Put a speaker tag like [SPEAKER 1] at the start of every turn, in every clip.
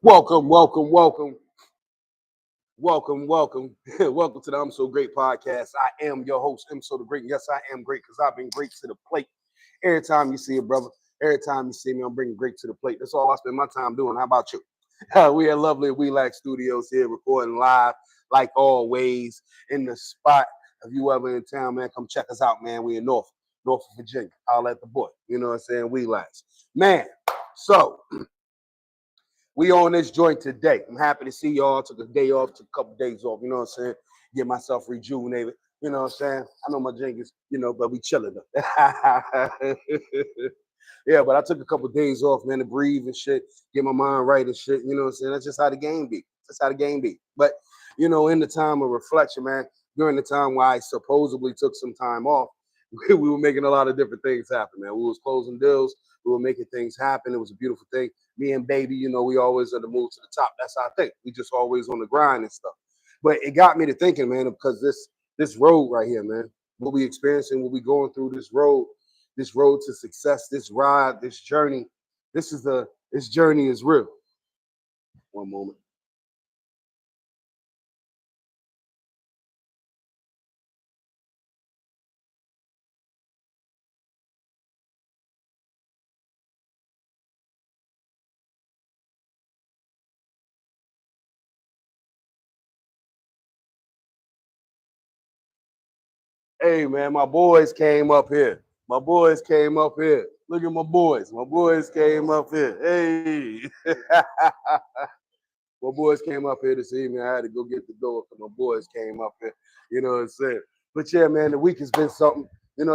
[SPEAKER 1] Welcome, welcome, welcome, welcome, welcome, welcome to the I'm So Great podcast. I am your host, Mso the Great. Yes, I am great because I've been great to the plate. Every time you see it, brother, every time you see me, I'm bringing great to the plate. That's all I spend my time doing. How about you? We are lovely Relax Studios here, recording live like always in the spot. If you ever in town, man, come check us out, man. We in North Virginia. I'll at the boy. You know what I'm saying? Relax, man. So we on this joint today. I'm happy to see y'all. Took a day off, took a couple days off. You know what I'm saying? Get myself rejuvenated. You know what I'm saying? I know my drink is, but we chilling though. Yeah, but I took a couple days off, man, to breathe and shit, get my mind right and shit. You know what I'm saying? That's just how the game be. That's how the game be. But in the time of reflection, man, during the time where I supposedly took some time off, we were making a lot of different things happen, man. We was closing deals, we were making things happen. It was a beautiful thing. Me and baby, we always on the move to the top. That's our thing. We just always on the grind and stuff. But it got me to thinking, man, because this road right here, man, what we experiencing, what we going through, this road to success, this ride, this journey, this journey is real. One moment. Hey man, my boys came up here. My boys came up here. Look at my boys. My boys came up here. Hey. My boys came up here this evening. I had to go get the door because my boys came up here. You know what I'm saying? But yeah, man, the week has been something. Let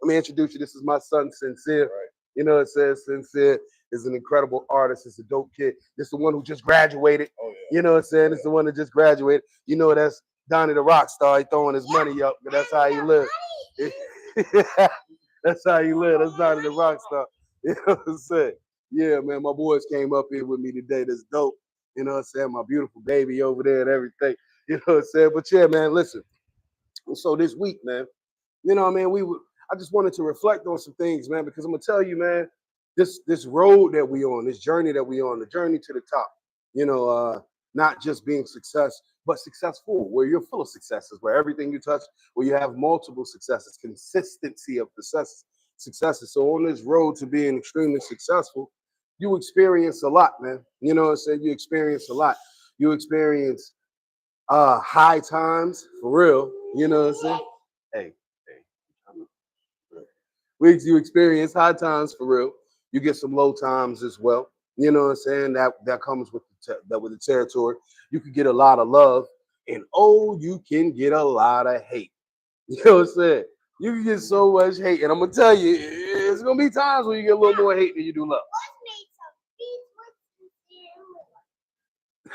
[SPEAKER 1] me introduce you. This is my son, Sincere. Right. You know what it says? Sincere is an incredible artist. It's a dope kid. This is the one who just graduated. Oh, yeah. You know what I'm saying? It's the one that just graduated. That's Donnie the rock star. He throwing his money up, but that's how he lives. That's how he lives. That's Donnie the rock star. You know what I'm saying? Yeah, man, my boys came up here with me today. That's dope. You know what I'm saying? My beautiful baby over there and everything. You know what I'm saying? But yeah, man, listen. So this week, man, I just wanted to reflect on some things, man, because I'm gonna tell you, man, this road that we on, this journey that we on, the journey to the top, not just being success, but successful, where you're full of successes, where everything you touch, where you have multiple successes, consistency of successes. So on this road to being extremely successful, you experience a lot, man. You know what I'm saying? You experience a lot. You experience high times for real. You know what I'm saying? Hey, you experience high times for real. You get some low times as well. You know what I'm saying? That comes with with the territory. You can get a lot of love, and you can get a lot of hate. You know what I'm saying? You can get so much hate, and I'm gonna tell you, it's gonna be times when you get a little more hate than you do love.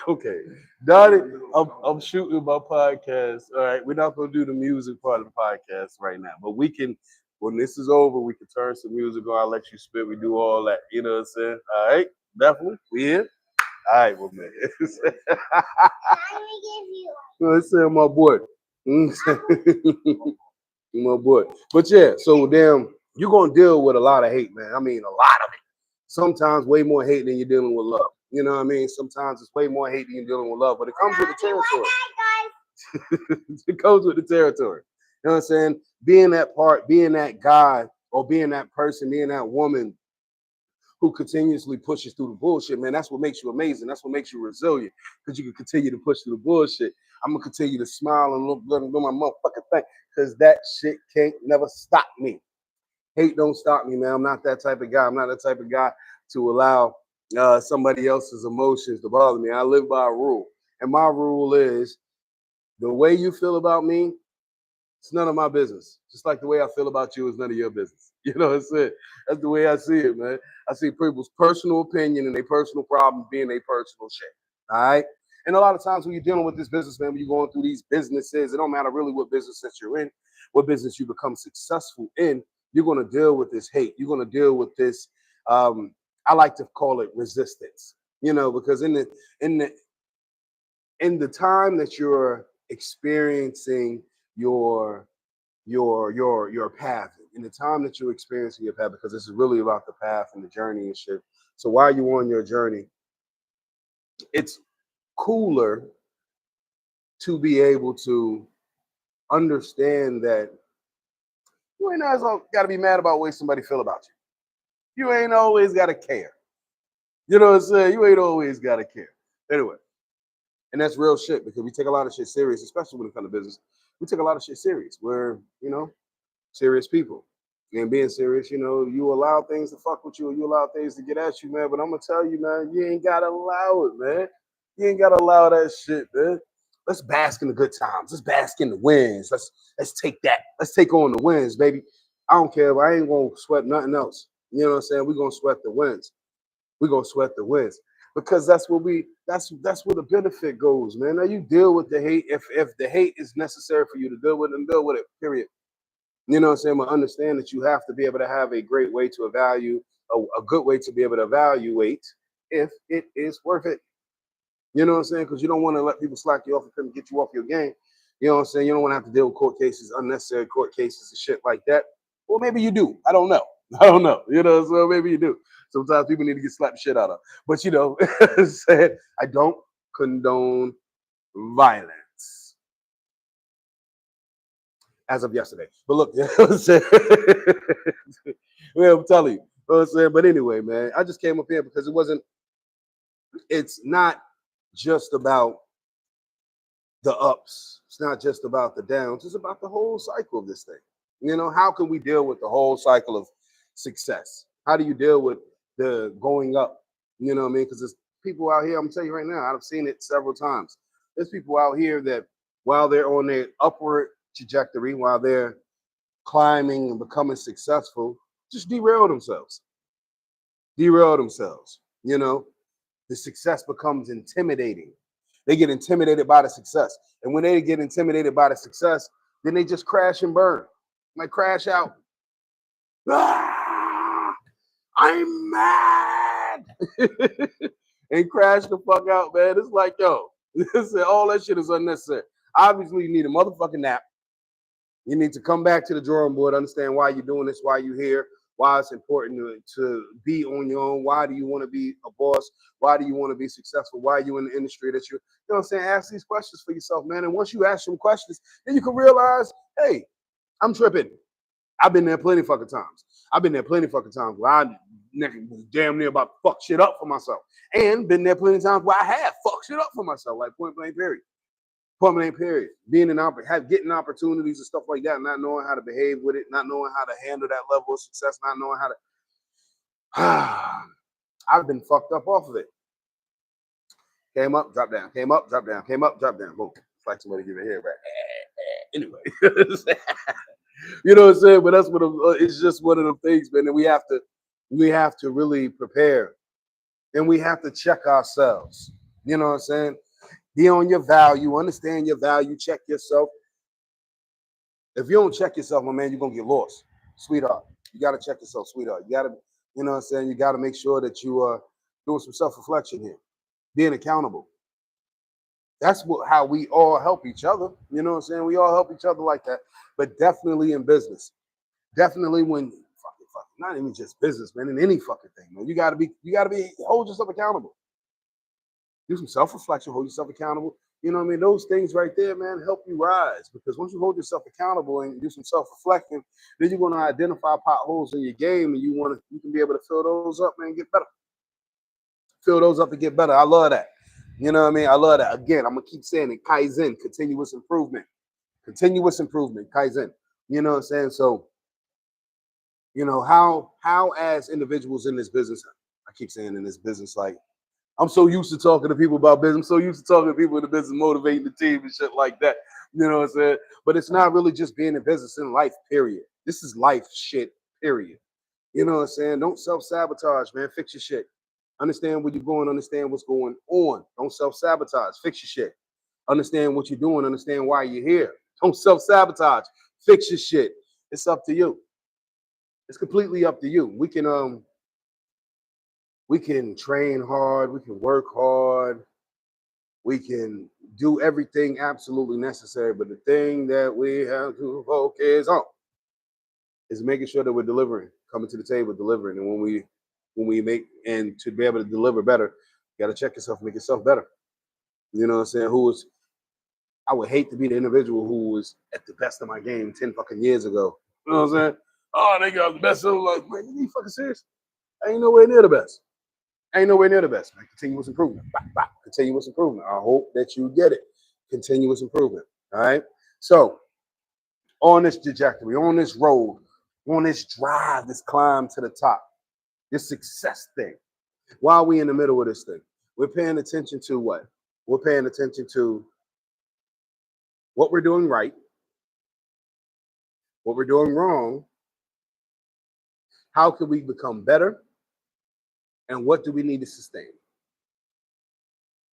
[SPEAKER 1] Okay, Donnie, I'm shooting my podcast. All right, we're not gonna do the music part of the podcast right now, but we can. When this is over, we can turn some music on. I'll let you spit. We do all that. You know what I'm saying? All right, definitely. We in. All right, well, man. Let's say my boy. My boy. But yeah, so damn, you're gonna deal with a lot of hate, man. I mean, a lot of it. Sometimes way more hate than you're dealing with love. You know what I mean? Sometimes it's way more hate than you're dealing with love, but it comes with the territory. It comes with the territory. You know what I'm saying? Being that part, being that guy, or being that person, being that woman who continuously pushes through the bullshit, man, that's what makes you amazing. That's what makes you resilient, because you can continue to push through the bullshit. I'm gonna continue to smile and look good and do my motherfucking thing, because that shit can't never stop me. Hate don't stop me, man. I'm not that type of guy. I'm not that type of guy to allow somebody else's emotions to bother me. I live by a rule, and my rule is the way you feel about me, it's none of my business. Just like the way I feel about you is none of your business. You know what I'm saying? That's the way I see it, man. I see people's personal opinion and their personal problem being their personal shit. All right. And a lot of times when you're dealing with this business, man, when you're going through these businesses, it don't matter really what business that you're in, what business you become successful in, you're going to deal with this hate. You're going to deal with this. I like to call it resistance. Because in the in the time that you're experiencing your your path, in the time that you're experiencing your path, because this is really about the path and the journey and shit. So while you're on your journey, it's cooler to be able to understand that you ain't always got to be mad about the way somebody feel about you. You ain't always got to care. You know what I'm saying? You ain't always got to care. Anyway, and that's real shit because we take a lot of shit serious, especially when it comes to business. We take a lot of shit serious. We're, serious people. And being serious, you allow things to fuck with you, or you allow things to get at you, man. But I'm gonna tell you, man, you ain't gotta allow it, man. You ain't gotta allow that shit, man. Let's bask in the good times. Let's bask in the wins. Let's take that. Let's take on the wins, baby. I don't care, but I ain't gonna sweat nothing else. You know what I'm saying? We're gonna sweat the wins. We're gonna sweat the wins. Because that's where the benefit goes, man. Now you deal with the hate. If the hate is necessary for you to deal with, then deal with it. Period. You know what I'm saying? But understand that you have to be able to have a great way to evaluate, a good way to be able to evaluate if it is worth it. You know what I'm saying? Because you don't want to let people slack you off and get you off your game. You know what I'm saying? You don't want to have to deal with court cases, unnecessary court cases and shit like that. Well, maybe you do. I don't know. I don't know. So maybe you do. Sometimes people need to get slapped shit out of. But said I don't condone violence as of yesterday. But look, you know what I'm saying? I'm telling you. You know what I'm saying? But anyway, man, I just came up here because it's not just about the ups. It's not just about the downs. It's about the whole cycle of this thing. How can we deal with the whole cycle of success? How do you deal with the going up? You know what I mean? Because there's people out here, I'm telling you right now, I've seen it several times. There's people out here that while they're on their upward trajectory, while they're climbing and becoming successful, just derail themselves. The success becomes intimidating. They get intimidated by the success. And when they get intimidated by the success, then they just crash and burn. Like crash out. Ah, I'm mad. And crash the fuck out, man. It's like, yo, all that shit is unnecessary. Obviously, you need a motherfucking nap. You need to come back to the drawing board, understand why you're doing this, why you're here, why it's important to be on your own. Why do you want to be a boss? Why do you want to be successful? Why are you in the industry that you know what I'm saying? Ask these questions for yourself, man. And once you ask some questions, then you can realize, hey, I'm tripping. I've been there plenty fucking times. Where I was damn near about to fuck shit up for myself. And been there plenty of times where I have fucked shit up for myself, like point blank period. Being getting opportunities and stuff like that, not knowing how to behave with it, not knowing how to handle that level of success, not knowing how to. I've been fucked up off of it. Came up, drop down. Came up, drop down. Came up, drop down. Boom. It's like somebody give a hair back. Anyway, you know what I'm saying? But that's it's just one of them things, man. And we have to really prepare, and we have to check ourselves. You know what I'm saying? Be on your value, understand your value, check yourself. If you don't check yourself, my man, you're gonna get lost, sweetheart. You gotta check yourself, sweetheart. You gotta, you know what I'm saying? You gotta make sure that you are doing some self-reflection here, being accountable. That's how we all help each other. You know what I'm saying? We all help each other like that. But definitely in business. Definitely when not even just business, man, in any fucking thing, man. You gotta hold yourself accountable. Do some self-reflection, hold yourself accountable. You know what I mean? Those things right there, man, help you rise. Because once you hold yourself accountable and do some self-reflecting, then you're going to identify potholes in your game, and you can be able to fill those up, man, and get better. Fill those up and get better. I love that. You know what I mean? I love that. Again, I'm going to keep saying it. Kaizen, continuous improvement. Continuous improvement, Kaizen. You know what I'm saying? So, how as individuals in this business, I keep saying in this business, like, I'm so used to talking to people about business. I'm so used to talking to people in the business, motivating the team and shit like that. You know what I'm saying? But it's not really just being in business in life, period. This is life shit, period. You know what I'm saying? Don't self-sabotage, man. Fix your shit. Understand where you're going. Understand what's going on. Don't self-sabotage. Fix your shit. Understand what you're doing. Understand why you're here. Don't self-sabotage. Fix your shit. It's up to you. It's completely up to you. We can train hard, we can work hard, we can do everything absolutely necessary, but the thing that we have to focus on is making sure that we're delivering, coming to the table, delivering. And when we make, and to be able to deliver better, You got to check yourself, make yourself better. You know what I'm saying? I would hate to be the individual who was at the best of my game 10 fucking years ago. You know what I'm saying? Oh, they got the best. I'm like, man, you fucking serious? I ain't nowhere near the best. Ain't nowhere near the best, man. Continuous improvement. Bop, bop. Continuous improvement. I hope that you get it. Continuous improvement. All right. So on this trajectory, on this road, on this drive, this climb to the top, this success thing, while we in the middle of this thing, we're paying attention to what? We're paying attention to what we're doing right, what we're doing wrong, how can we become better, and what do we need to sustain?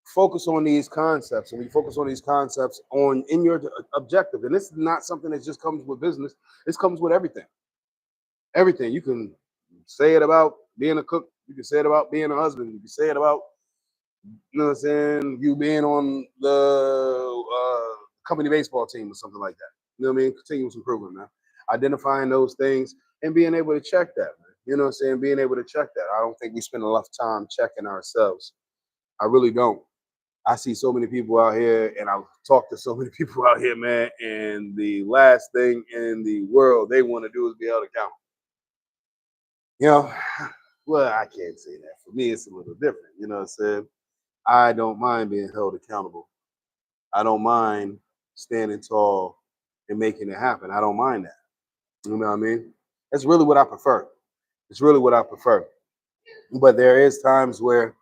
[SPEAKER 1] Focus on these concepts, and we focus on these concepts on in your objective. And this is not something that just comes with business. This comes with everything. Everything. You can say it about being a cook. You can say it about being a husband. You can say it about, you know what I'm saying, you being on the company baseball team or something like that. You know what I mean? Continuous improvement, man. Identifying those things and being able to check that, man. You know what I'm saying? Being able to check that. I don't think we spend enough time checking ourselves. I really don't. I see so many people out here, and I've talked to so many people out here, man, and the last thing in the world they want to do is be held accountable. You know, well, I can't say that. For me, it's a little different. You know what I'm saying? I don't mind being held accountable. I don't mind standing tall and making it happen. I don't mind that. You know what I mean? That's really what I prefer. It's really what I prefer. But there are times where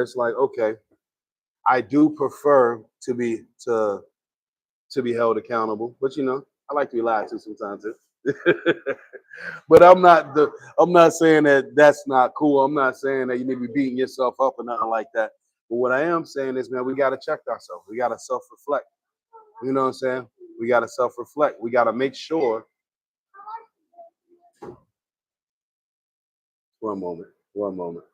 [SPEAKER 1] it's like, okay, I do prefer to be held accountable. But you know, I like to be lied to sometimes too. But I'm not saying that that's not cool. I'm not saying that you need to be beating yourself up or nothing like that. But what I am saying is, man, we got to check ourselves. We got to self-reflect. You know what I'm saying? We got to self-reflect. We got to make sure. One moment. One moment.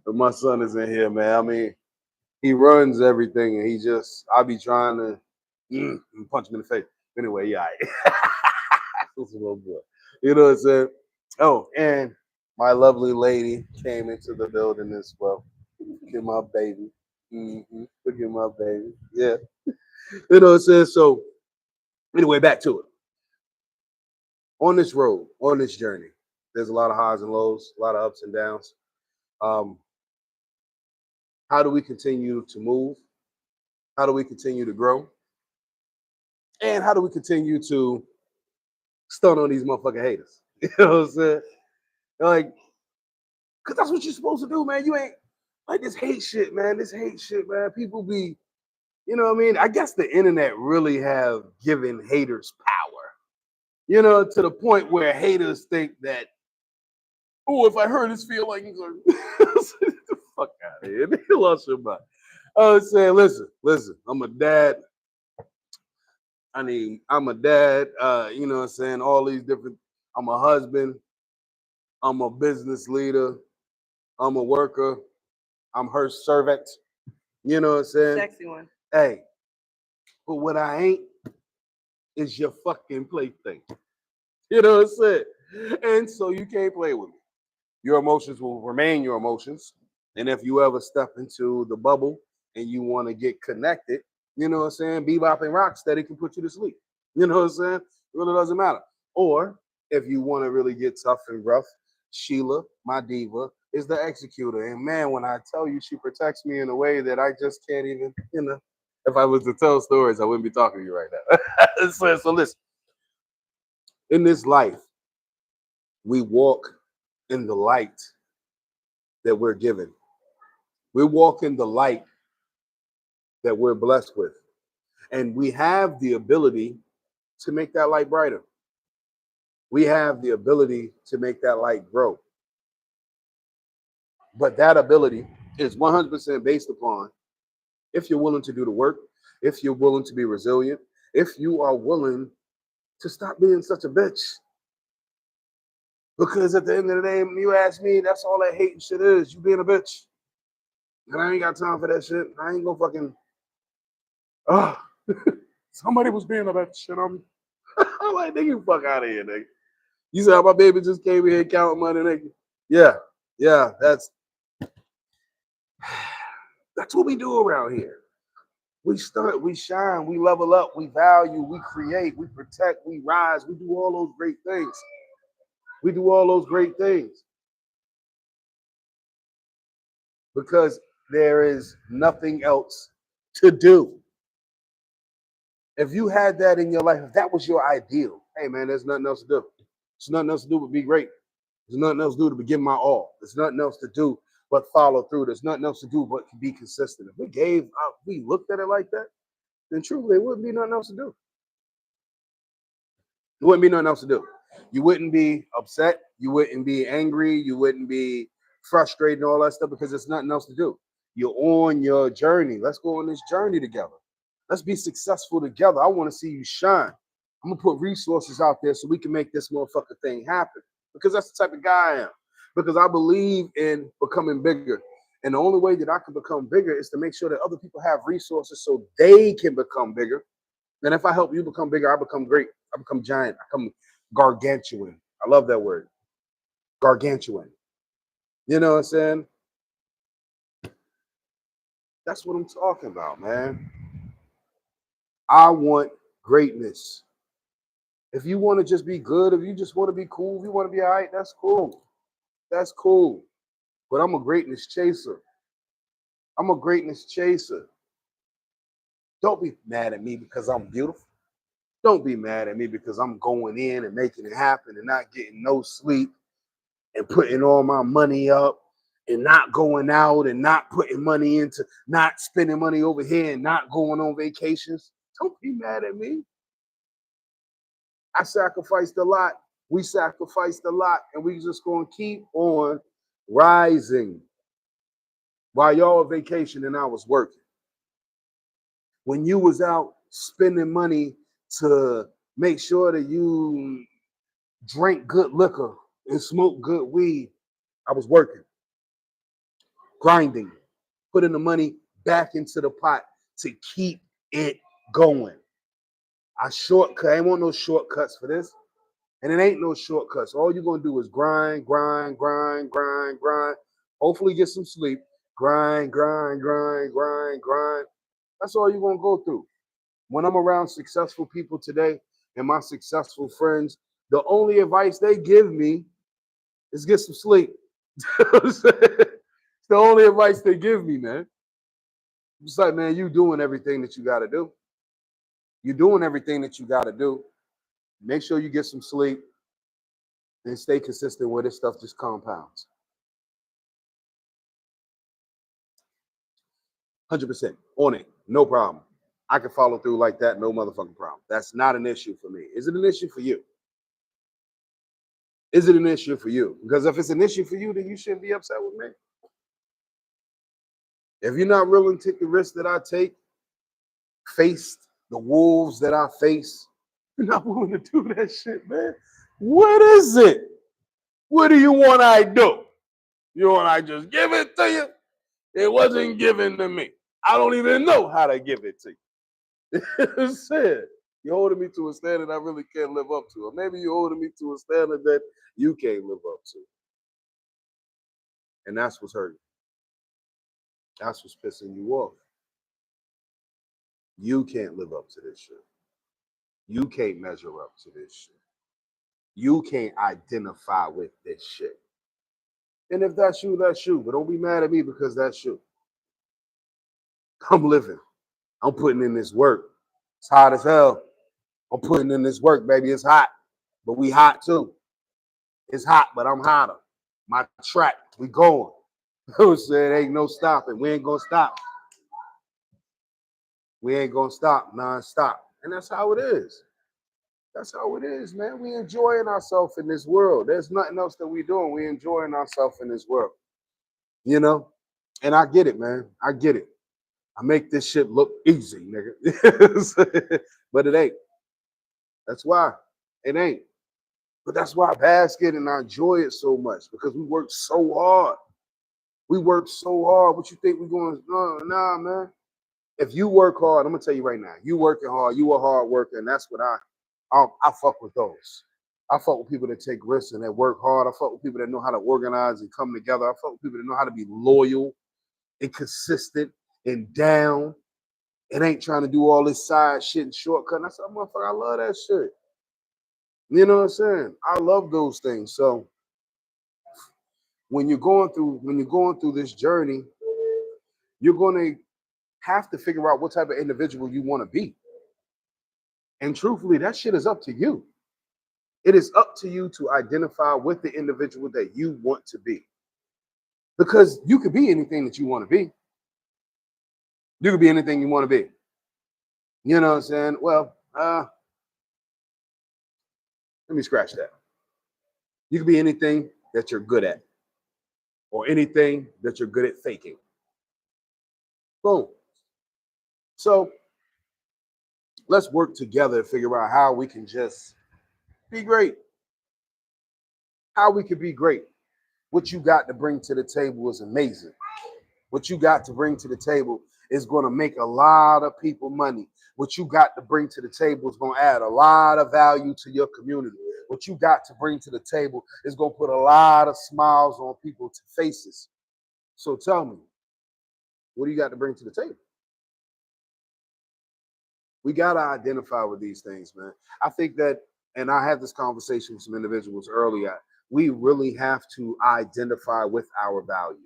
[SPEAKER 1] But my son is in here, man. I mean, he runs everything, and I be trying to punch him in the face. Anyway, yeah, this little boy. You know what I'm saying? Oh, and my lovely lady came into the building as well. Look at my baby. Look at my baby. Yeah. You know what I'm saying? So, anyway, back to it. On this road, on this journey, there's a lot of highs and lows, a lot of ups and downs. Um, how do we continue to move? How do we continue to grow? And how do we continue to stun on these motherfucking haters? You know what I'm saying? Like, because that's what you're supposed to do, man. You ain't like this hate shit, man. This hate shit, man. People be, you know what I mean? I guess the internet really have given haters power, you know, to the point where haters think that, oh, if I hurt his feelings, or the fuck out of here. You lost your mind. I was saying, listen, I'm a dad. I'm a dad, you know what I'm saying? All these different, I'm a husband, I'm a business leader, I'm a worker, I'm her servant, you know what I'm saying?
[SPEAKER 2] Sexy one.
[SPEAKER 1] Hey, but what I ain't is your fucking plaything. You know what I'm saying? And so you can't play with me. Your emotions will remain your emotions. And if you ever step into the bubble and you want to get connected, you know what I'm saying? Bebop and Rocksteady can put you to sleep. You know what I'm saying? It really doesn't matter. Or if you want to really get tough and rough, Sheila, my diva, is the executor. And man, when I tell you she protects me in a way that I just can't even, you know, if I was to tell stories, I wouldn't be talking to you right now. So listen, in this life, we walk in the light that we're given. We walk in the light that we're blessed with. And we have the ability to make that light brighter. We have the ability to make that light grow. But that ability is 100% based upon if you're willing to do the work, if you're willing to be resilient, if you are willing to stop being such a bitch. Because at the end of the day, when you ask me, that's all that hate and shit is. You being a bitch. And I ain't got time for that shit. I ain't gonna fucking Oh, somebody was being about shit on me. I'm like, nigga, fuck out of here, nigga. You said my baby just came in here counting money, nigga. Yeah, yeah, that's what we do around here. We stunt, we shine, we level up, we value, we create, we protect, we rise, we do all those great things. We do all those great things because there is nothing else to do. If you had that in your life, if that was your ideal, hey man, there's nothing else to do. There's nothing else to do but be great. There's nothing else to do but give my all. There's nothing else to do but follow through. There's nothing else to do but be consistent. If we looked at it like that, then truly there wouldn't be nothing else to do. There wouldn't be nothing else to do. You wouldn't be upset. You wouldn't be angry. You wouldn't be frustrated and all that stuff because there's nothing else to do. You're on your journey. Let's go on this journey together. Let's be successful together. I want to see you shine. I'm gonna put resources out there so we can make this motherfucker thing happen. Because that's the type of guy I am. Because I believe in becoming bigger. And the only way that I can become bigger is to make sure that other people have resources so they can become bigger. And if I help you become bigger, I become great. I become giant. I become gargantuan. I love that word. Gargantuan. You know what I'm saying? That's what I'm talking about, man. I want greatness. If you want to just be good, if you just want to be cool, if you want to be all right, that's cool. That's cool. But I'm a greatness chaser. I'm a greatness chaser. Don't be mad at me because I'm beautiful. Don't be mad at me because I'm going in and making it happen and not getting no sleep and putting all my money up and not going out and not putting money into not spending money over here and not going on vacations. Don't be mad at me. I sacrificed a lot. We sacrificed a lot, and we just gonna keep on rising. While y'all on vacation and I was working. When you was out spending money to make sure that you drank good liquor and smoked good weed, I was working, grinding, putting the money back into the pot to keep it going. I ain't want no shortcuts for this. And it ain't no shortcuts. All you're going to do is grind, grind, grind, grind, grind. Hopefully get some sleep. Grind, grind, grind, grind, grind. That's all you're going to go through. When I'm around successful people today and my successful friends, the only advice they give me is get some sleep. It's the only advice they give me, man. It's like, man, you doing everything that you got to do. You're doing everything that you got to do. Make sure you get some sleep and stay consistent where this stuff just compounds. 100% on it. No problem. I can follow through like that. No motherfucking problem. That's not an issue for me. Is it an issue for you? Is it an issue for you? Because if it's an issue for you, then you shouldn't be upset with me. If you're not willing to take the risks that I take, face the wolves that I face, you're not willing to do that shit, man. What is it? What do you want I do? You want I just give it to you? It wasn't given to me. I don't even know how to give it to you. Said you're holding me to a standard I really can't live up to. Or maybe you're holding me to a standard that you can't live up to. And that's what's hurting. That's what's pissing you off. You can't live up to this shit. You can't measure up to this shit. You can't identify with this shit. And if that's you, that's you. But don't be mad at me because that's you. I'm living. I'm putting in this work. It's hot as hell. I'm putting in this work, baby. It's hot. But we hot too. It's hot, but I'm hotter. My track, we going. Said ain't no stopping. We ain't gonna stop. We ain't gonna stop non-stop. And that's how it is. That's how it is, man. We enjoying ourselves in this world. There's nothing else that we doing. We enjoying ourselves in this world. You know? And I get it, man. I get it. I make this shit look easy, nigga. But it ain't. That's why. It ain't. But that's why I bask it and I enjoy it so much because we work so hard. We work so hard. What you think we're going? Nah, man. If you work hard, I'm gonna tell you right now, you working hard, you a hard worker, and that's what I fuck with those. I fuck with people that take risks and that work hard. I fuck with people that know how to organize and come together. I fuck with people that know how to be loyal and consistent and down and ain't trying to do all this side shit and shortcut. And I said, motherfucker, I love that shit. You know what I'm saying? I love those things. So when you're going through this journey, you're gonna have to figure out what type of individual you want to be. And truthfully, that shit is up to you. It is up to you to identify with the individual that you want to be. Because you could be anything that you want to be. You could be anything you want to be. You know what I'm saying? Well, let me scratch that. You could be anything that you're good at, or anything that you're good at faking. Boom. So let's work together to figure out how we can just be great. How we can be great. What you got to bring to the table is amazing. What you got to bring to the table is going to make a lot of people money. What you got to bring to the table is going to add a lot of value to your community. What you got to bring to the table is going to put a lot of smiles on people's faces. So tell me, what do you got to bring to the table? We got to identify with these things, man. I think that, and I had this conversation with some individuals earlier, we really have to identify with our value.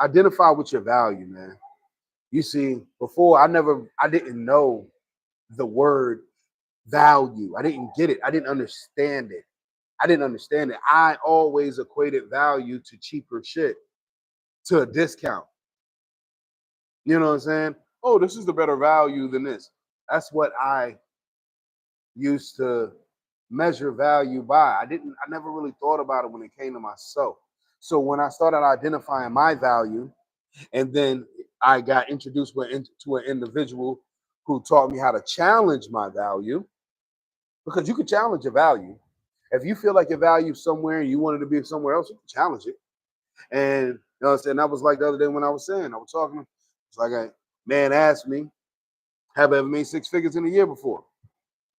[SPEAKER 1] Identify with your value, man. You see, before I didn't know the word value. I didn't get it. I didn't understand it. I always equated value to cheaper shit, to a discount. You know what I'm saying? Oh, this is the better value than this. That's what I used to measure value by. I never really thought about it when it came to myself. So when I started identifying my value, and then I got introduced to an individual who taught me how to challenge my value, because you can challenge your value. If you feel like your value is somewhere and you wanted to be somewhere else, you can challenge it. And you know what I'm saying? That was like the other day when I was talking, it's like a man asked me, have I ever made six figures in a year before?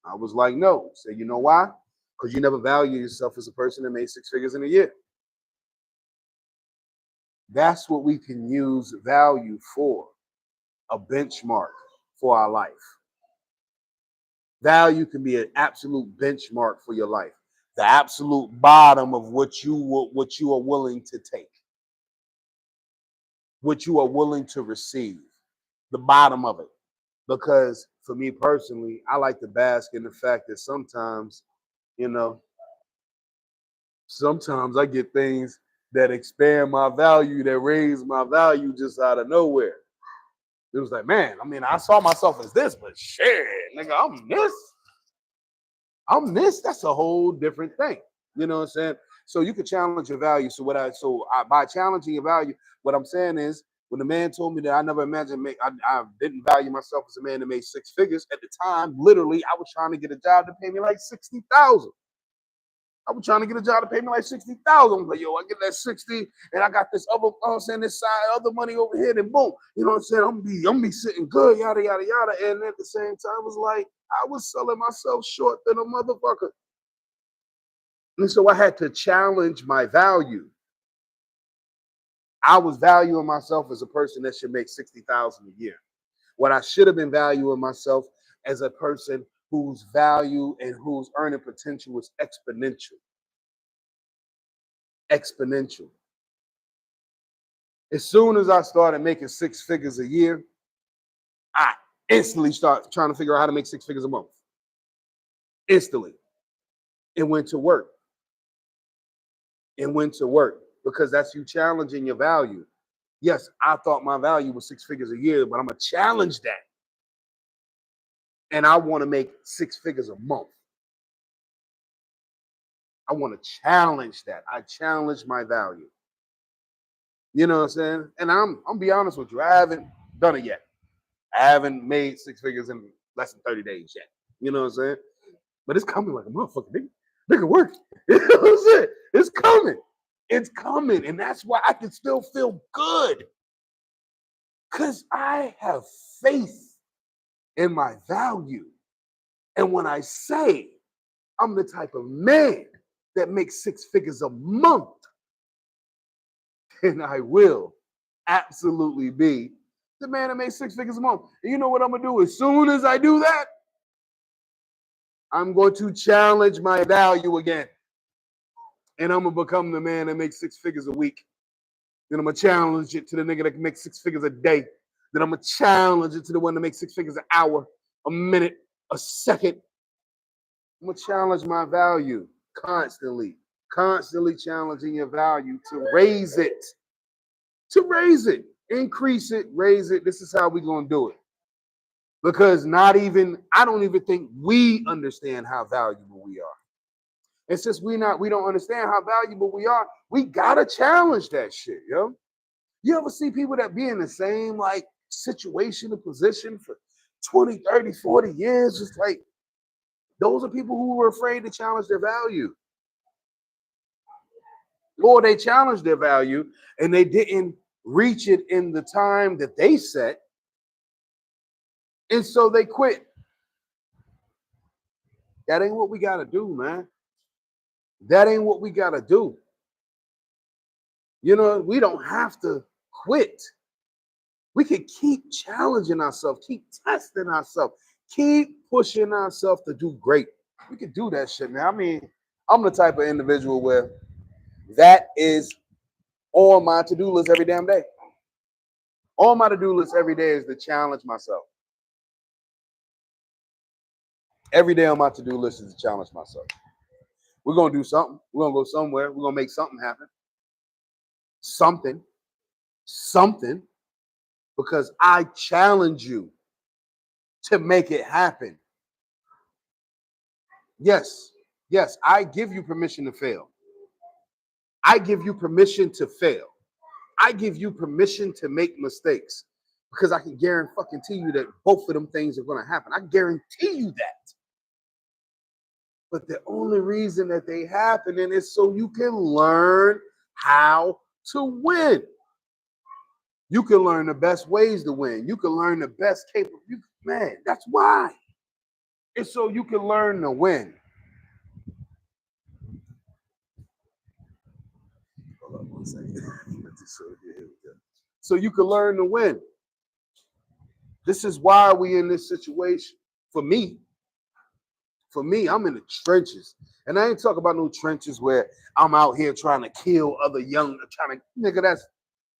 [SPEAKER 1] I was like, no. Say, you know why? Because you never value yourself as a person that made six figures in a year. That's what we can use value for, a benchmark for our life. Value can be an absolute benchmark for your life, the absolute bottom of what you are willing to take, what you are willing to receive, the bottom of it. Because for me personally, I like to bask in the fact that sometimes, you know, sometimes I get things that expand my value, that raise my value just out of nowhere. It was like, man, I mean, I saw myself as this, but shit, nigga, I'm this. That's a whole different thing. You know what I'm saying? So you could challenge your value. By challenging your value, what I'm saying is, when the man told me that I never imagined I didn't value myself as a man that made six figures at the time. Literally, I was trying to get a job to pay me like 60,000. I was trying to get a job to pay me like 60,000. I'm like, yo, I get that 60, and I got this other, this side other money over here, and boom, you know what I'm saying? I'm gonna be sitting good, yada yada yada. And at the same time, it was like I was selling myself short than a motherfucker. And so I had to challenge my value. I was valuing myself as a person that should make 60,000 a year. What I should have been valuing myself as a person whose value and whose earning potential was exponential. Exponential. As soon as I started making six figures a year, I instantly started trying to figure out how to make six figures a month. Instantly. It went to work. Because that's you challenging your value. Yes, I thought my value was six figures a year, but I'm going to challenge that. And I want to make six figures a month. I want to challenge that. I challenge my value. You know what I'm saying? And I'm be honest with you, I haven't done it yet. I haven't made six figures in less than 30 days yet. You know what I'm saying? But it's coming like a motherfucker. Nigga work. You know what I'm saying? It's coming. It's coming. And that's why I can still feel good. Because I have faith in my value. And when I say I'm the type of man that makes 6 figures a month, then I will absolutely be the man that makes 6 figures a month. And you know what I'm going to do? As soon as I do that, I'm going to challenge my value again. And I'm going to become the man that makes 6 figures a week. Then I'm going to challenge it to the nigga that can make 6 figures a day. Then I'm going to challenge it to the one that makes 6 figures an hour, a minute, a second. I'm going to challenge my value constantly challenging your value to raise it, increase it, raise it. This is how we're going to do it. Because I don't even think we understand how valuable we are. And since we don't understand how valuable we are, we gotta challenge that shit, yo. You ever see people that be in the same like situation or position for 20, 30, 40 years? Just like those are people who were afraid to challenge their value. Or they challenged their value and they didn't reach it in the time that they set. And so they quit. That ain't what we gotta do, man. That ain't what we gotta do. You know, we don't have to quit. We can keep challenging ourselves, keep testing ourselves, keep pushing ourselves to do great. We can do that shit, man. I mean, I'm the type of individual where that is on my to-do list every damn day. On my to-do list every day is to challenge myself. Every day on my to-do list is to challenge myself. We're going to do something. We're going to go somewhere. We're going to make something happen. Something. Because I challenge you to make it happen. Yes, I give you permission to fail. I give you permission to fail. I give you permission to make mistakes because I can guarantee you that both of them things are going to happen. I guarantee you that. But the only reason that they happen is so you can learn how to win. You can learn the best ways to win. You can learn the best capability. Man, that's why. It's so you can learn to win. Hold on 1 second. So you can learn to win. This is why we in this situation. For me, I'm in the trenches. And I ain't talking about no trenches where I'm out here trying to kill other nigga,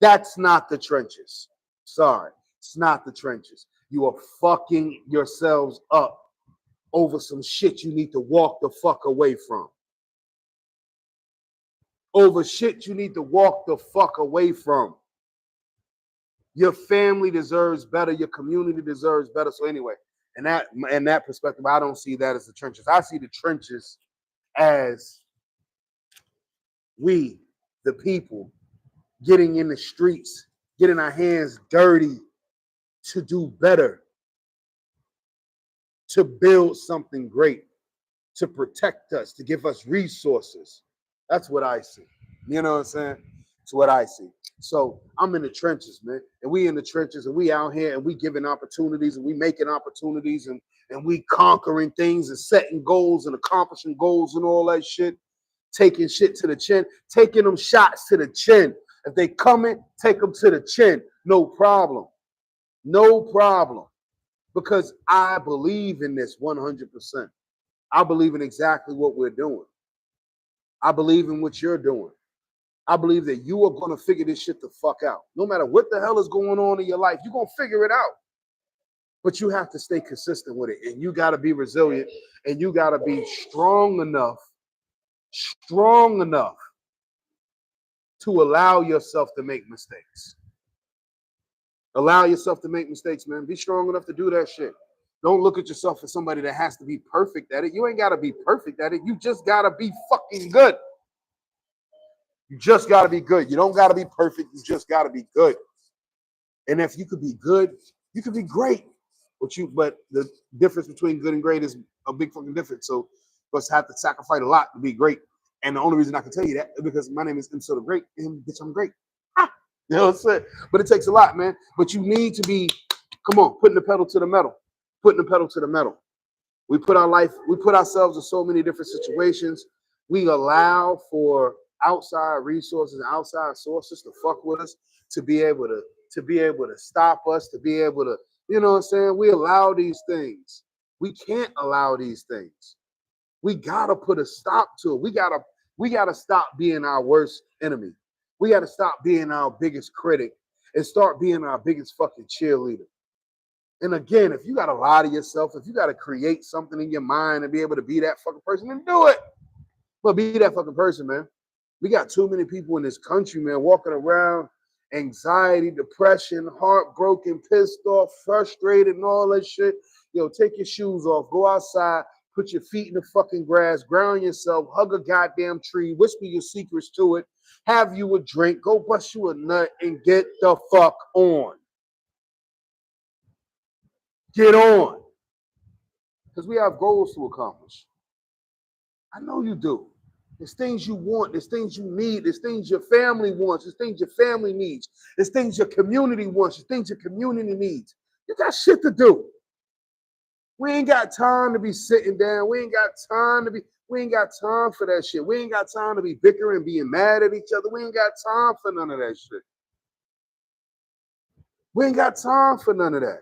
[SPEAKER 1] that's not the trenches. Sorry, it's not the trenches. You are fucking yourselves up over some shit you need to walk the fuck away from. Over shit you need to walk the fuck away from. Your family deserves better. Your community deserves better. So anyway, in that perspective, I don't see that as the trenches. I see the trenches as we, the people, getting in the streets, getting our hands dirty to do better, to build something great, to protect us, to give us resources. That's what I see. You know what I'm saying? It's what I see. So I'm in the trenches, man. And we in the trenches and we out here and we giving opportunities and we making opportunities and we conquering things and setting goals and accomplishing goals and all that shit. Taking shit to the chin, taking them shots to the chin. If they coming, take them to the chin. No problem. No problem. Because I believe in this 100%. I believe in exactly what we're doing. I believe in what you're doing. I believe that you are going to figure this shit the fuck out. No matter what the hell is going on in your life, you're going to figure it out. But you have to stay consistent with it. And you got to be resilient. And you got to be strong enough to allow yourself to make mistakes. Allow yourself to make mistakes, man. Be strong enough to do that shit. Don't look at yourself as somebody that has to be perfect at it. You ain't got to be perfect at it. You just got to be fucking good. You just got to be good. You don't got to be perfect. You just got to be good. And if you could be good, you could be great. But the difference between good and great is a big fucking difference. So you must have to sacrifice a lot to be great. And the only reason I can tell you that is because my name is Mso the Great, and bitch, I'm great. Ah. You know what I'm saying? But it takes a lot, man. But you need to be, come on, putting the pedal to the metal. Putting the pedal to the metal. We put ourselves in so many different situations. We allow for outside resources, outside sources to fuck with us, to be able to stop us, to be able to, you know what I'm saying? We allow these things. We can't allow these things. We gotta put a stop to it. We gotta stop being our worst enemy. We gotta stop being our biggest critic and start being our biggest fucking cheerleader. And again, if you gotta lie to yourself, if you gotta create something in your mind and be able to be that fucking person, then do it. But be that fucking person, man. We got too many people in this country, man, walking around, anxiety, depression, heartbroken, pissed off, frustrated, and all that shit. Yo, take your shoes off, go outside, put your feet in the fucking grass, ground yourself, hug a goddamn tree, whisper your secrets to it, have you a drink, go bust you a nut, and get the fuck on. Get on. Because we have goals to accomplish. I know you do. There's things you want. There's things you need. There's things your family wants. There's things your family needs. There's things your community wants. There's things your community needs. You got shit to do. We ain't got time to be sitting down. We ain't got time for that shit. We ain't got time to be bickering, being mad at each other. We ain't got time for none of that shit. We ain't got time for none of that.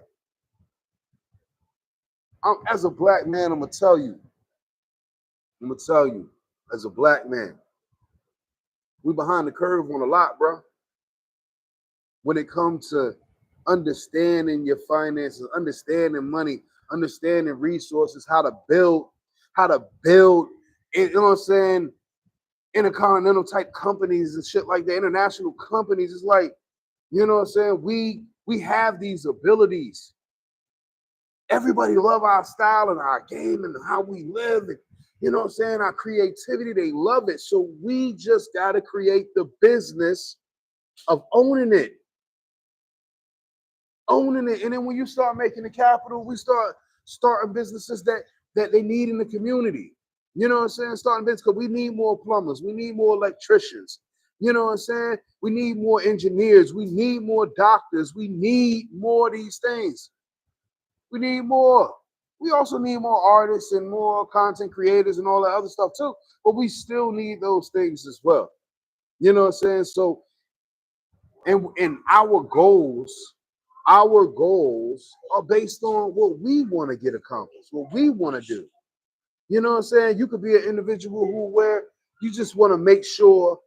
[SPEAKER 1] As a black man, I'm going to tell you, as a black man, we behind the curve on a lot, bro. When it comes to understanding your finances, understanding money, understanding resources, how to build, you know what I'm saying, intercontinental type companies and shit like that, international companies. It's like, you know what I'm saying, we have these abilities. Everybody love our style and our game and how we live. And, you know what I'm saying? Our creativity, they love it. So we just got to create the business of owning it. Owning it. And then when you start making the capital, we start starting businesses that they need in the community. You know what I'm saying? Starting business, because we need more plumbers. We need more electricians. You know what I'm saying? We need more engineers. We need more doctors. We need more of these things. We need more. We also need more artists and more content creators and all that other stuff too. But we still need those things as well. You know what I'm saying? So, and our goals are based on what we want to get accomplished, what we want to do. You know what I'm saying? You could be an individual where you just want to make sure,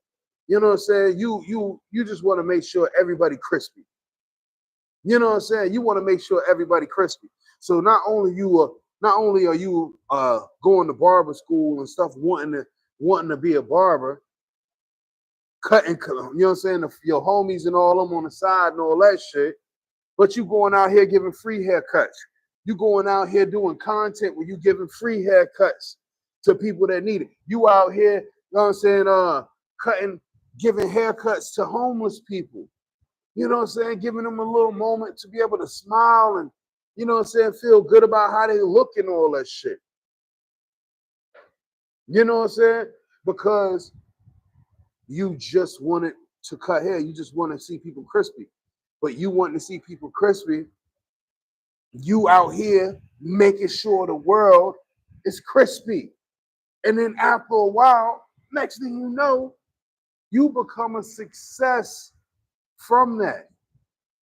[SPEAKER 1] you know what I'm saying, you just want to make sure everybody crispy. You know what I'm saying? You want to make sure everybody crispy. So not only are you going to barber school and stuff, wanting to be a barber, cutting, you know what I'm saying, your homies and all them on the side and all that shit, but you going out here giving free haircuts. You going out here doing content where you giving free haircuts to people that need it. You out here, you know what I'm saying, giving haircuts to homeless people. You know what I'm saying? Giving them a little moment to be able to smile and, you know what I'm saying, feel good about how they look and all that shit. You know what I'm saying? Because you just wanted to cut hair. You just want to see people crispy. But you want to see people crispy, you out here making sure the world is crispy. And then after a while, next thing you know, you become a success from that.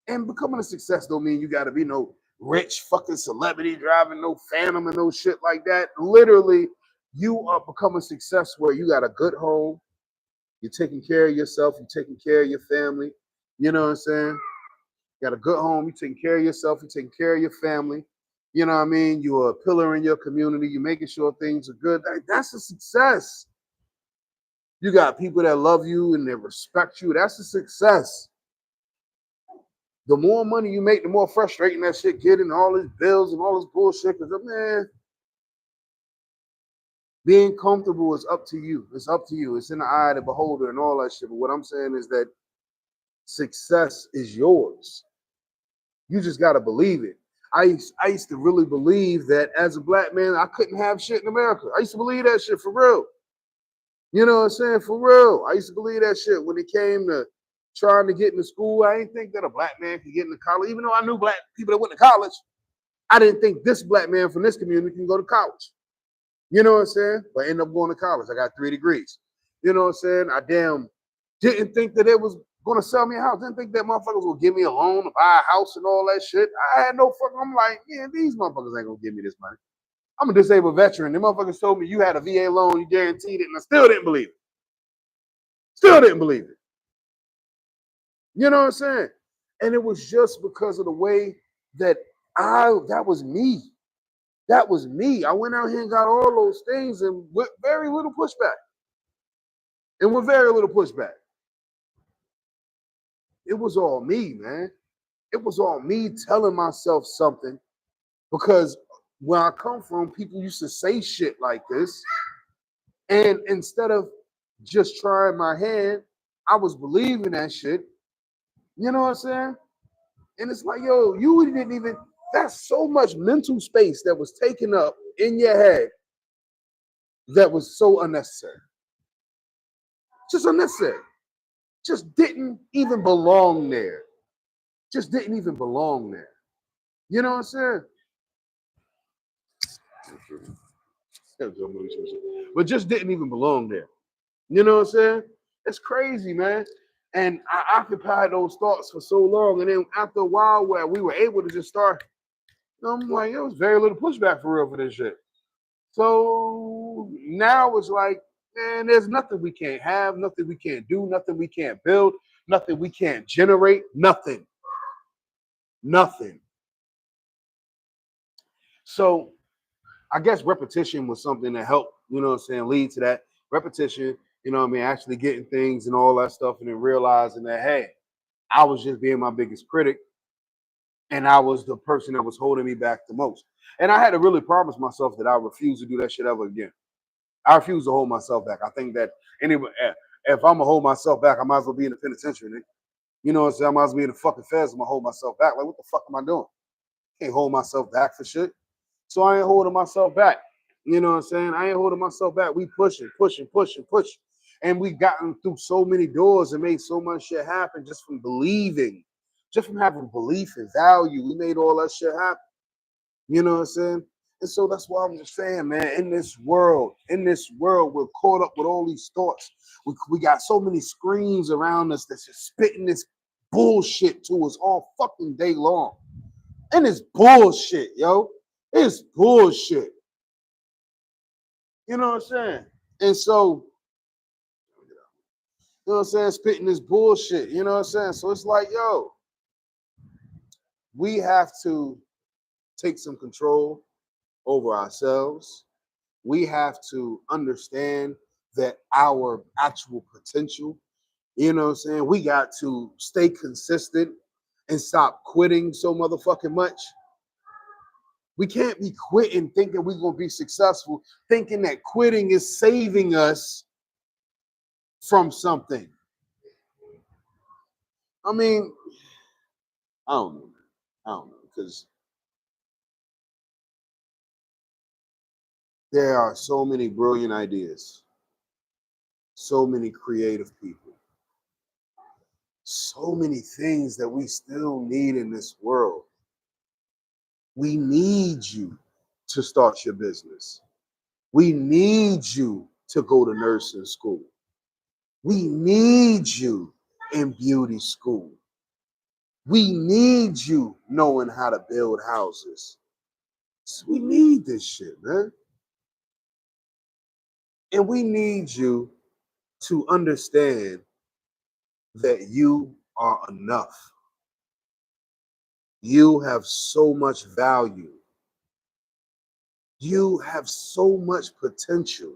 [SPEAKER 1] And becoming a success don't mean you got to be no rich fucking celebrity driving no Phantom and no shit like that. Literally, you are becoming a success where you got a good home, you're taking care of yourself, you're taking care of your family. You know what I'm saying? You got a good home, you're taking care of yourself, you're taking care of your family. You know what I mean? You're a pillar in your community, you're making sure things are good. That's a success. You got people that love you and they respect you. That's a success. The more money you make, the more frustrating that shit getting, all these bills and all this bullshit. Because, man, being comfortable is up to you. It's up to you. It's in the eye of the beholder and all that shit. But what I'm saying is that success is yours. You just got to believe it. I used to really believe that as a black man, I couldn't have shit in America. I used to believe that shit for real. You know what I'm saying? For real. I used to believe that shit when it came to trying to get into school. I didn't think that a black man could get into college. Even though I knew black people that went to college, I didn't think this black man from this community can go to college. You know what I'm saying? But I ended up going to college. I got 3 degrees. You know what I'm saying? I damn didn't think that it was going to sell me a house. Didn't think that motherfuckers would give me a loan to buy a house and all that shit. I had no fucking, I'm like, yeah, these motherfuckers ain't going to give me this money. I'm a disabled veteran. The motherfuckers told me you had a VA loan, you guaranteed it, and I still didn't believe it. Still didn't believe it. You know what I'm saying? And it was just because of the way that that was me. That was me. I went out here and got all those things and with very little pushback. And with very little pushback. It was all me, man. It was all me telling myself something because where I come from, people used to say shit like this. And instead of just trying my hand, I was believing that shit. You know what I'm saying? And it's like, yo, you didn't even, that's so much mental space that was taken up in your head that was so unnecessary. Just unnecessary. Just didn't even belong there. Just didn't even belong there. You know what I'm saying? But just didn't even belong there. You know what I'm saying? It's crazy, man. And I occupied those thoughts for so long. And then after a while where we were able to just start, I'm like, it was very little pushback for real for this shit. So now it's like, man, there's nothing we can't have, nothing we can't do, nothing we can't build, nothing we can't generate, nothing. Nothing. So I guess repetition was something that helped, you know what I'm saying, lead to that. Repetition, you know what I mean, actually getting things and all that stuff and then realizing that, hey, I was just being my biggest critic and I was the person that was holding me back the most. And I had to really promise myself that I refuse to do that shit ever again. I refuse to hold myself back. I think that anyway, if I'm gonna hold myself back, I might as well be in the penitentiary. Nigga. You know what I'm saying? I might as well be in the fucking feds. I'm gonna hold myself back. Like, what the fuck am I doing? Can't hold myself back for shit. So I ain't holding myself back. You know what I'm saying? I ain't holding myself back. We pushing. And we gotten through so many doors and made so much shit happen just from believing, just from having belief and value. We made all that shit happen. You know what I'm saying? And so that's why I'm just saying, man, in this world, we're caught up with all these thoughts. We got so many screens around us that's just spitting this bullshit to us all fucking day long. And it's bullshit, yo. It's bullshit. You know what I'm saying? And so, you know what I'm saying? Spitting this bullshit. You know what I'm saying? So it's like, yo, we have to take some control over ourselves. We have to understand that our actual potential, you know what I'm saying? We got to stay consistent and stop quitting so motherfucking much. We can't be quitting thinking we're going to be successful, thinking that quitting is saving us from something. I mean, I don't know, because there are so many brilliant ideas, so many creative people, so many things that we still need in this world. We need you to start your business. We need you to go to nursing school. We need you in beauty school. We need you knowing how to build houses. So we need this shit, man. And we need you to understand that you are enough. You have so much value. You have so much potential.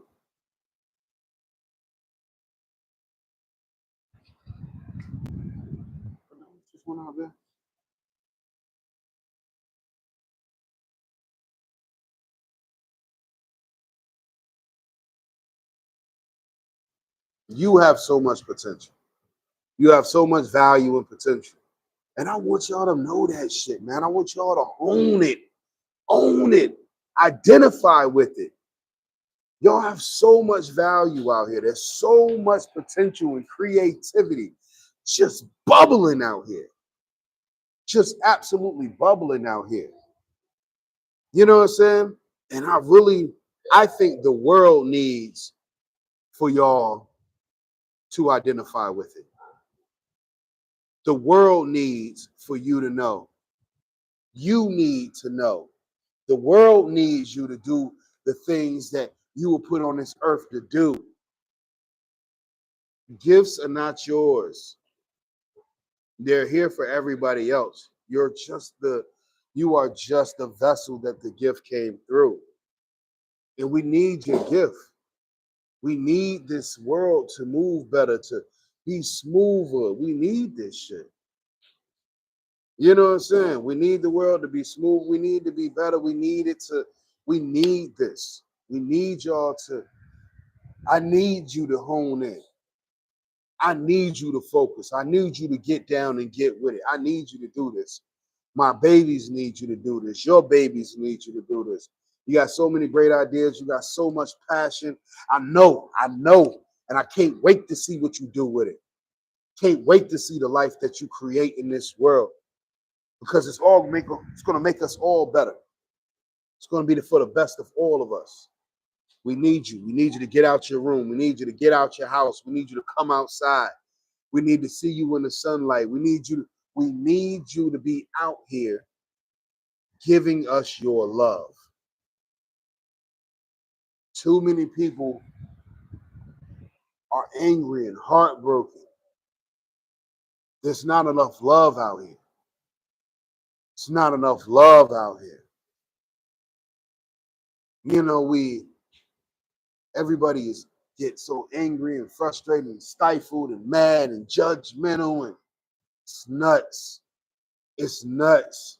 [SPEAKER 1] Just one out there. You have so much potential. You have so much value and potential. And I want y'all to know that shit, man. I want y'all to own it. Own it. Identify with it. Y'all have so much value out here. There's so much potential and creativity. just bubbling out here. Just absolutely bubbling out here. You know what I'm saying? And I think the world needs for y'all to identify with it. The world needs for you to know. You need to know. The world needs you to do the things that you were put on this earth to do. Gifts are not yours. They're here for everybody else. You are just the vessel that the gift came through. And we need your gift. We need this world to move better, to be smoother. We need this shit. You know what I'm saying? We need the world to be smooth. We need to be better. We need this. We need y'all to, I need you to hone in. I need you to focus. I need you to get down and get with it. I need you to do this. My babies need you to do this. Your babies need you to do this. You got so many great ideas. You got so much passion. I know. And I can't wait to see what you do with it. Can't wait to see the life that you create in this world, because it's going to make us all better. It's going to be for the best of all of us. We need you. We need you to get out your room. We need you to get out your house. We need you to come outside. We need to see you in the sunlight. We need you to be out here giving us your love. Too many people are angry and heartbroken. There's not enough love out here. It's not enough love out here. You know, everybody gets so angry and frustrated and stifled and mad and judgmental, and it's nuts. It's nuts.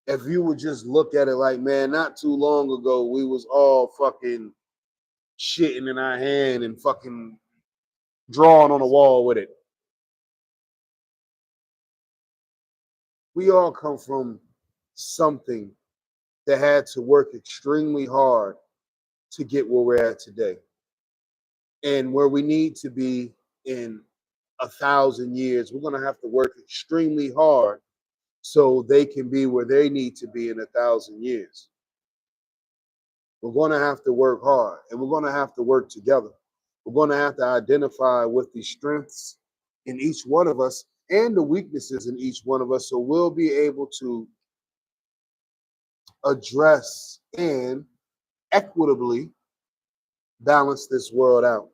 [SPEAKER 1] If you would just look at it like, man, not too long ago, we was all fucking shitting in our hand and fucking drawing on the wall with it. We all come from something that had to work extremely hard to get where we're at today. And where we need to be in 1,000 years, we're going to have to work extremely hard so they can be where they need to be in 1,000 years. We're going to have to work hard, and we're going to have to work together. We're going to have to identify with the strengths in each one of us and the weaknesses in each one of us, so we'll be able to address and equitably balance this world out.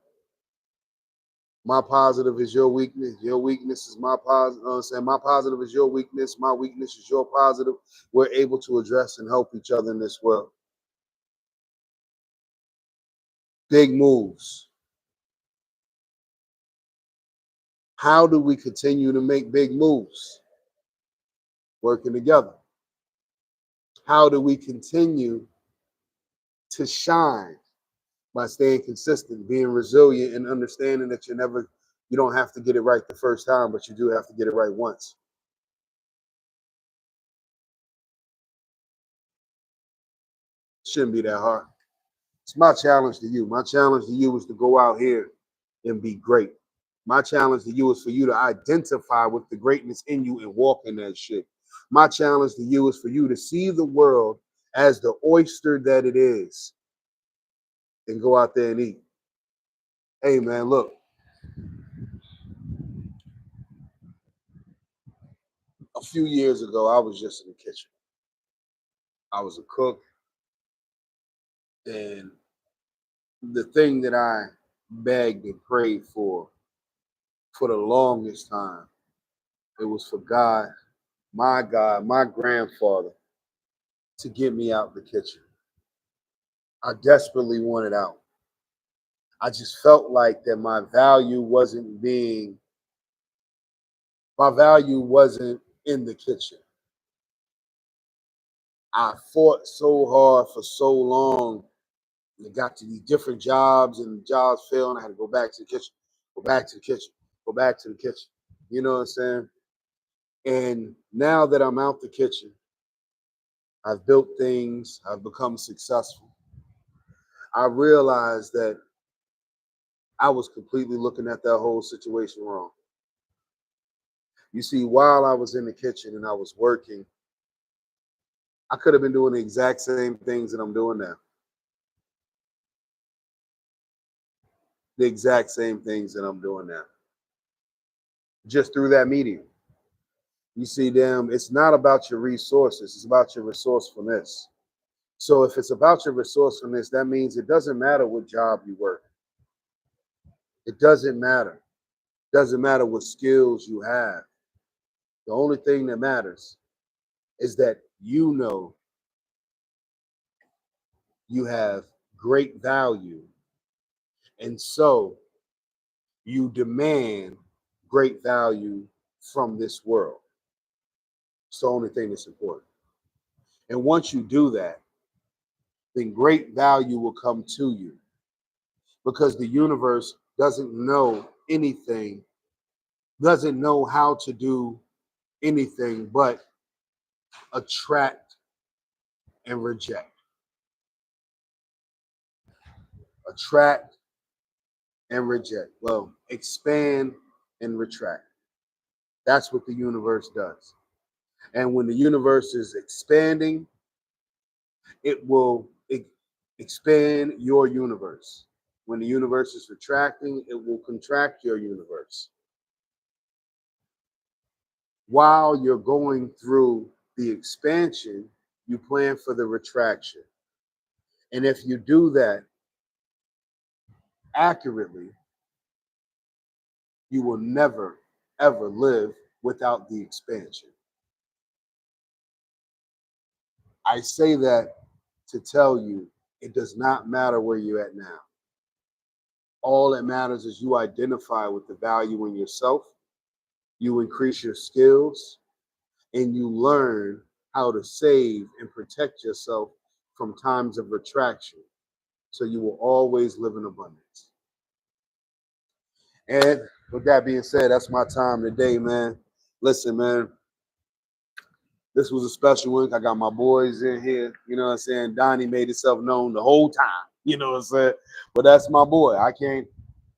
[SPEAKER 1] My positive is your weakness. Your weakness is my positive. You know what I'm saying? My positive is your weakness. My weakness is your positive. We're able to address and help each other in this world. Big moves. How do we continue to make big moves? Working together. How do we continue to shine? By staying consistent, being resilient, and understanding that you don't have to get it right the first time, but you do have to get it right once. Shouldn't be that hard. It's my challenge to you. My challenge to you is to go out here and be great. My challenge to you is for you to identify with the greatness in you and walk in that shit. My challenge to you is for you to see the world as the oyster that it is and go out there and eat. Hey, man, look. A few years ago, I was just in the kitchen. I was a cook. And the thing that I begged and prayed for the longest time, it was for God, my grandfather, to get me out the kitchen. I desperately wanted out. I just felt like that my value wasn't in the kitchen. I fought so hard for so long. And got to these different jobs, and the jobs failed, and I had to go back to the kitchen, go back to the kitchen, go back to the kitchen. You know what I'm saying? And now that I'm out the kitchen, I've built things, I've become successful. I realize that I was completely looking at that whole situation wrong. You see, while I was in the kitchen and I was working, I could have been doing the exact same things that I'm doing now. The exact same things that I'm doing now. Just through that medium. You see, them, it's not about your resources, it's about your resourcefulness. So if it's about your resourcefulness, that means it doesn't matter what job you work. It doesn't matter. It doesn't matter what skills you have. The only thing that matters is that you know you have great value. And so you demand great value from this world. It's the only thing that's important. And once you do that, then great value will come to you because the universe doesn't know anything, doesn't know how to do anything but attract and reject. Attract and reject. Well, expand and retract. That's what the universe does. And when the universe is expanding, it will expand your universe. When the universe is retracting, it will contract your universe. While you're going through the expansion, you plan for the retraction. And if you do that accurately, you will never, ever live without the expansion. I say that to tell you it does not matter where you're at now. All that matters is you identify with the value in yourself, you increase your skills, and you learn how to save and protect yourself from times of retraction. So you will always live in abundance. And with that being said, that's my time today, man. Listen, man, this was a special one. I got my boys in here. You know what I'm saying? Donnie made himself known the whole time. You know what I'm saying? But that's my boy. I can't.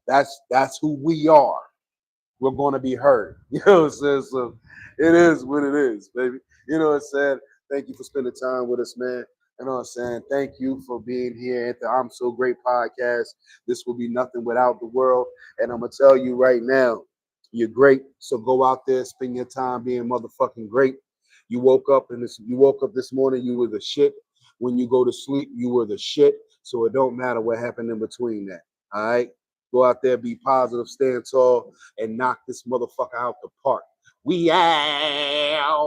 [SPEAKER 1] That's who we are. We're going to be heard. You know what I'm saying? So it is what it is, baby. You know what I'm saying? Thank you for spending time with us, man. You know what I'm saying? Thank you for being here at the I'm So Great podcast. This will be nothing without the world. And I'm going to tell you right now, you're great. So go out there, spend your time being motherfucking great. You woke up this morning, you were the shit. When you go to sleep, you were the shit. So it don't matter what happened in between that. All right? Go out there, be positive, stand tall, and knock this motherfucker out the park. We out.